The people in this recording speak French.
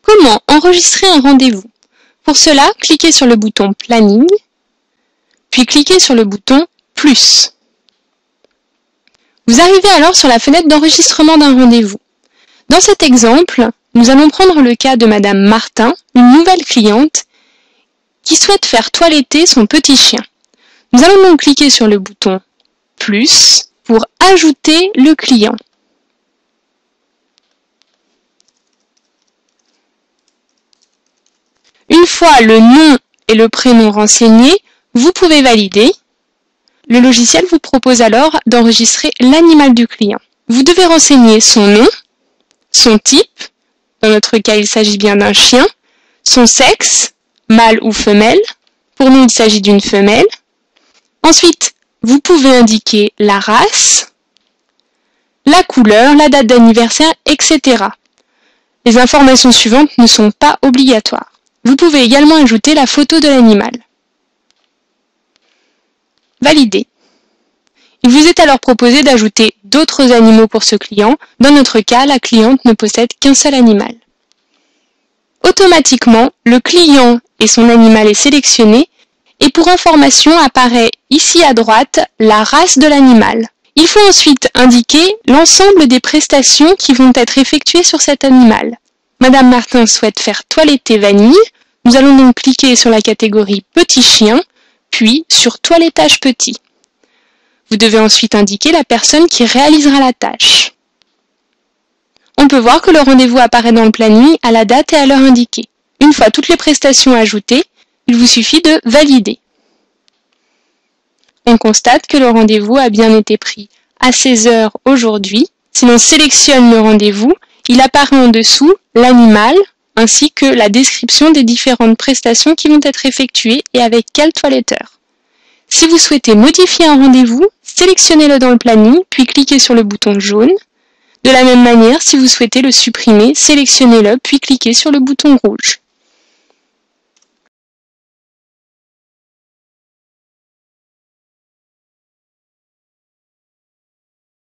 Comment enregistrer un rendez-vous? Pour cela, cliquez sur le bouton Planning, puis cliquez sur le bouton Plus. Vous arrivez alors sur la fenêtre d'enregistrement d'un rendez-vous. Dans cet exemple, nous allons prendre le cas de Madame Martin, une nouvelle cliente, qui souhaite faire toiletter son petit chien. Nous allons donc cliquer sur le bouton Plus pour ajouter le client. Une fois le nom et le prénom renseignés, vous pouvez valider. Le logiciel vous propose alors d'enregistrer l'animal du client. Vous devez renseigner son nom, son type, dans notre cas il s'agit bien d'un chien, son sexe, mâle ou femelle, pour nous il s'agit d'une femelle. Ensuite, vous pouvez indiquer la race, la couleur, la date d'anniversaire, etc. Les informations suivantes ne sont pas obligatoires. Vous pouvez également ajouter la photo de l'animal. Validez. Il vous est alors proposé d'ajouter d'autres animaux pour ce client. Dans notre cas, la cliente ne possède qu'un seul animal. Automatiquement, le client et son animal est sélectionné et pour information apparaît ici à droite la race de l'animal. Il faut ensuite indiquer l'ensemble des prestations qui vont être effectuées sur cet animal. Madame Martin souhaite faire toiletter Vanille. Nous allons donc cliquer sur la catégorie Petit chien, puis sur Toilettage petit. Vous devez ensuite indiquer la personne qui réalisera la tâche. On peut voir que le rendez-vous apparaît dans le planning à la date et à l'heure indiquée. Une fois toutes les prestations ajoutées, il vous suffit de valider. On constate que le rendez-vous a bien été pris à 16 h aujourd'hui. Si l'on sélectionne le rendez-vous, il apparaît en dessous l'animal ainsi que la description des différentes prestations qui vont être effectuées et avec quel toiletteur. Si vous souhaitez modifier un rendez-vous, sélectionnez-le dans le planning, puis cliquez sur le bouton jaune. De la même manière, si vous souhaitez le supprimer, sélectionnez-le, puis cliquez sur le bouton rouge.